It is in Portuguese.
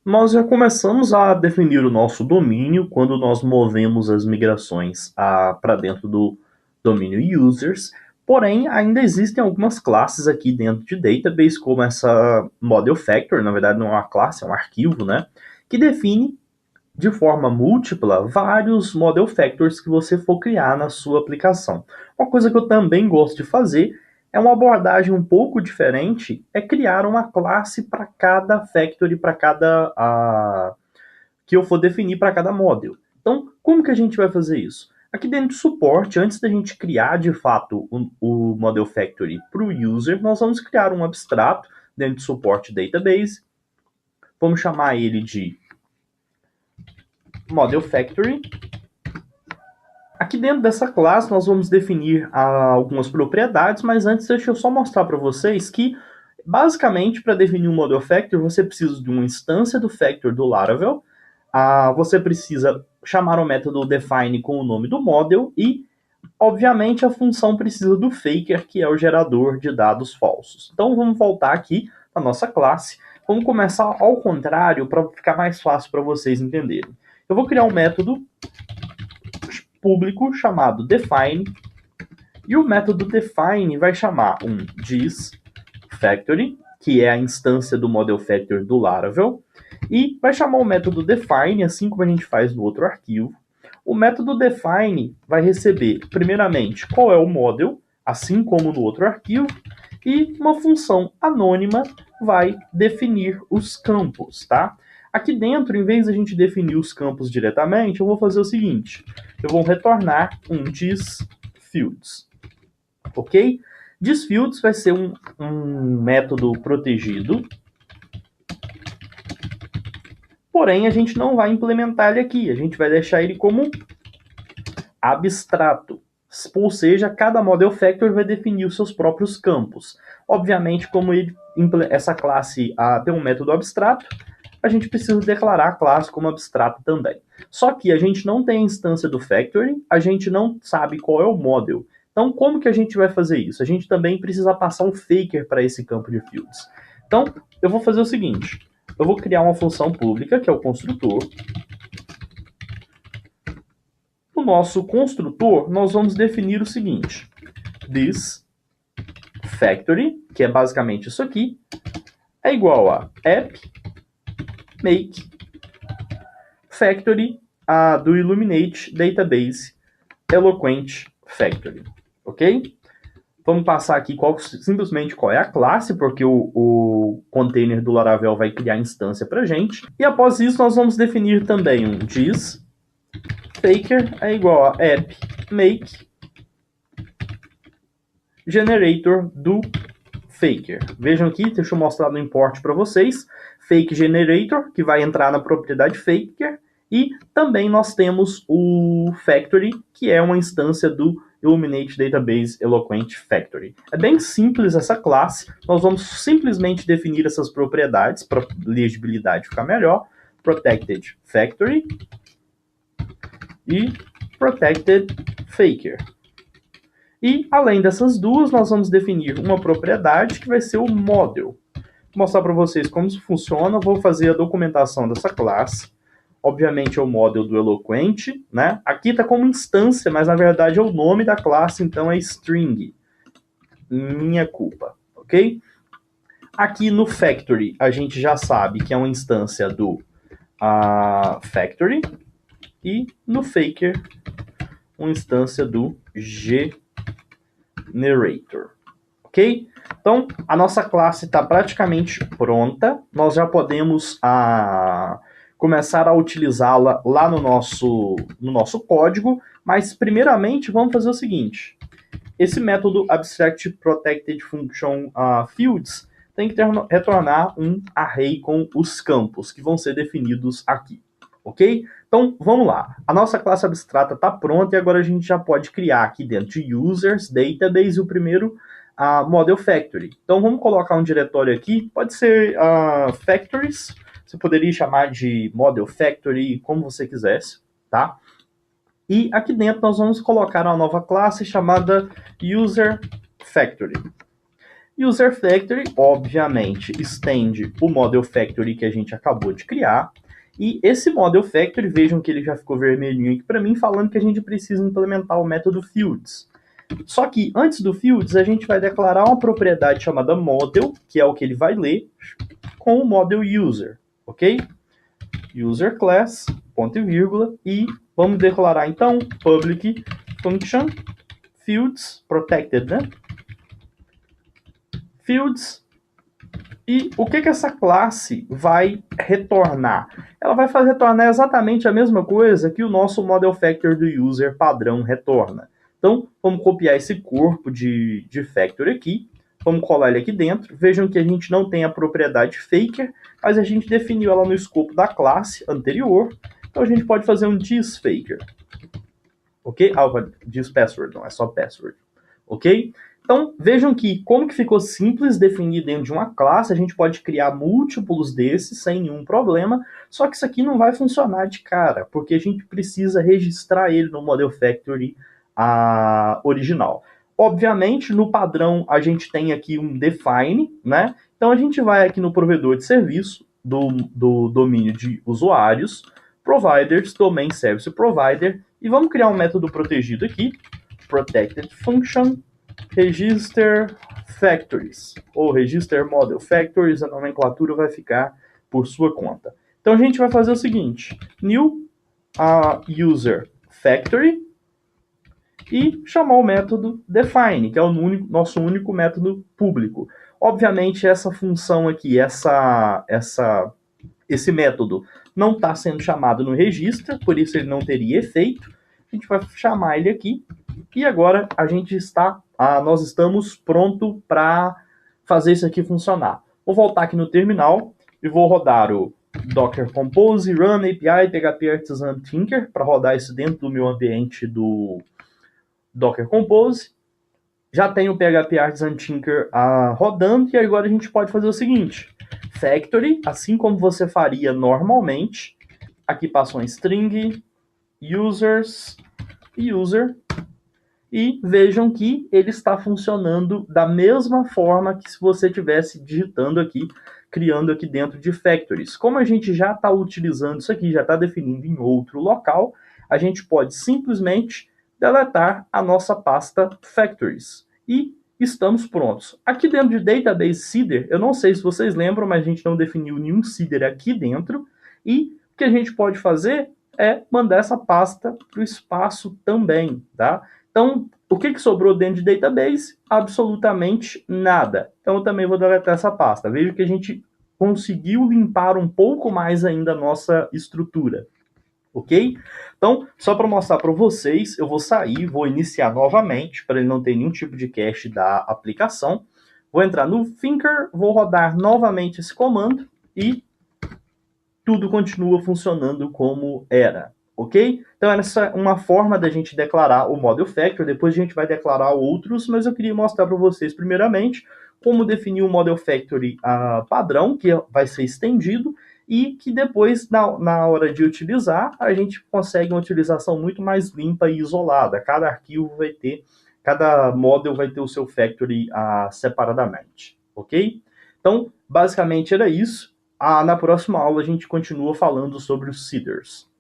Nós já começamos a definir o nosso domínio quando nós movemos as migrações para dentro do domínio users, porém ainda existem algumas classes aqui dentro de database, como essa model factor, na verdade não é uma classe, é um arquivo, né, que define de forma múltipla vários model factors que você for criar na sua aplicação. Uma coisa que eu também gosto de fazer é uma abordagem um pouco diferente, é criar uma classe para cada factory, para cada que eu for definir para cada model. Então, como que a gente vai fazer isso? Aqui dentro do suporte, antes da gente criar de fato o model factory para o user, nós vamos criar um abstrato dentro do suporte database. Vamos chamar ele de model factory. Aqui dentro dessa classe nós vamos definir algumas propriedades, mas antes deixa eu só mostrar para vocês que basicamente para definir um model factor você precisa de uma instância do factor do Laravel, você precisa chamar o método define com o nome do model e obviamente a função precisa do faker, que é o gerador de dados falsos. Então vamos voltar aqui na nossa classe, vamos começar ao contrário para ficar mais fácil para vocês entenderem. Eu vou criar um método público chamado define, e o método define vai chamar um factory, que é a instância do model factor do Laravel, e vai chamar o método define, assim como a gente faz no outro arquivo. O método define vai receber, primeiramente, qual é o model, assim como no outro arquivo, e uma função anônima vai definir os campos, tá? Aqui dentro, em vez de a gente definir os campos diretamente, eu vou fazer o seguinte: eu vou retornar um thisFields, ok? ThisFields vai ser um método protegido, porém a gente não vai implementar ele aqui, a gente vai deixar ele como abstrato. Ou seja, cada model factor vai definir os seus próprios campos. Obviamente, como essa classe tem um método abstrato, a gente precisa declarar a classe como abstrato também. Só que a gente não tem a instância do factory, a gente não sabe qual é o model. Então, como que a gente vai fazer isso? A gente também precisa passar um faker para esse campo de fields. Então, eu vou fazer o seguinte: eu vou criar uma função pública, que é o construtor. No nosso construtor, nós vamos definir o seguinte: this factory, que é basicamente isso aqui, é igual a app make factory do Illuminate Database Eloquent Factory, ok? Vamos passar aqui simplesmente qual é a classe, porque o container do Laravel vai criar instância para gente. E após isso, nós vamos definir também um this faker é igual a app make generator do faker. Vejam aqui, deixa eu mostrar no import para vocês. Fake generator, que vai entrar na propriedade faker, e também nós temos o factory, que é uma instância do Illuminate Database Eloquent Factory. É bem simples essa classe, nós vamos simplesmente definir essas propriedades para a legibilidade ficar melhor. Protected Factory e Protected Faker. E, além dessas duas, nós vamos definir uma propriedade que vai ser o model. Vou mostrar para vocês como isso funciona. Vou fazer a documentação dessa classe. Obviamente é o model do Eloquent, né? Aqui está como instância, mas na verdade é o nome da classe, então é string. Minha culpa, ok? Aqui no factory, a gente já sabe que é uma instância do factory. E no faker, uma instância do generator, ok? Então, a nossa classe está praticamente pronta. Nós já podemos começar a utilizá-la lá no nosso código, mas primeiramente vamos fazer o seguinte: esse método abstract protected function fields tem que retornar um array com os campos que vão ser definidos aqui, ok? Então, vamos lá. A nossa classe abstrata está pronta e agora a gente já pode criar aqui dentro de users, database, o primeiro model factory. Então, vamos colocar um diretório aqui. Pode ser factories. Você poderia chamar de model factory, como você quisesse, tá? E aqui dentro nós vamos colocar uma nova classe chamada user factory. User Factory, obviamente, estende o Model Factory que a gente acabou de criar. E esse Model Factory, vejam que ele já ficou vermelhinho aqui para mim, falando que a gente precisa implementar o método Fields. Só que antes do Fields, a gente vai declarar uma propriedade chamada Model, que é o que ele vai ler, com o Model User, ok? User class, ponto e vírgula, e vamos declarar então public function fields protected, né? Fields. E o que essa classe vai retornar? Ela vai retornar exatamente a mesma coisa que o nosso model factor do user padrão retorna. Então, vamos copiar esse corpo de factor aqui, vamos colar ele aqui dentro. Vejam que a gente não tem a propriedade faker, mas a gente definiu ela no escopo da classe anterior. Então, a gente pode fazer um thisFaker. Ok? ThisPassword, não é só password. Ok? Então, vejam que como que ficou simples definir dentro de uma classe, a gente pode criar múltiplos desses sem nenhum problema, só que isso aqui não vai funcionar de cara, porque a gente precisa registrar ele no Model Factory original. Obviamente, no padrão, a gente tem aqui um define, né? Então, a gente vai aqui no provedor de serviço do domínio de usuários, providers, domain service provider, e vamos criar um método protegido aqui, protected function, register factories, ou register model factories, a nomenclatura vai ficar por sua conta. Então a gente vai fazer o seguinte, new user factory, e chamar o método define, que é o nosso único método público. Obviamente essa função aqui, esse método não está sendo chamado no registro, por isso ele não teria efeito. A gente vai chamar ele aqui e agora nós estamos pronto para fazer isso aqui funcionar. Vou voltar aqui no terminal e vou rodar o Docker Compose, Run API, PHP Artisan Tinker para rodar isso dentro do meu ambiente do Docker Compose. Já tem o PHP Artisan Tinker rodando e agora a gente pode fazer o seguinte: factory, assim como você faria normalmente, aqui passa uma string, users, user, e vejam que ele está funcionando da mesma forma que se você estivesse digitando aqui, criando aqui dentro de factories. Como a gente já está utilizando isso aqui, já está definindo em outro local, a gente pode simplesmente deletar a nossa pasta factories. E estamos prontos. Aqui dentro de Database Seeder, eu não sei se vocês lembram, mas a gente não definiu nenhum seeder aqui dentro. E o que a gente pode fazer é mandar essa pasta para o espaço também, tá? Então, o que sobrou dentro de database? Absolutamente nada. Então, eu também vou deletar essa pasta. Veja que a gente conseguiu limpar um pouco mais ainda a nossa estrutura. Ok? Então, só para mostrar para vocês, eu vou sair, vou iniciar novamente, para ele não ter nenhum tipo de cache da aplicação. Vou entrar no Thinker, vou rodar novamente esse comando e tudo continua funcionando como era. Ok? Então, essa é uma forma da gente declarar o Model Factory, depois a gente vai declarar outros, mas eu queria mostrar para vocês, primeiramente, como definir o Model Factory padrão, que vai ser estendido, e que depois, na hora de utilizar, a gente consegue uma utilização muito mais limpa e isolada. Cada arquivo vai ter, cada model vai ter o seu factory separadamente, ok? Então, basicamente era isso. Na próxima aula a gente continua falando sobre os seeders.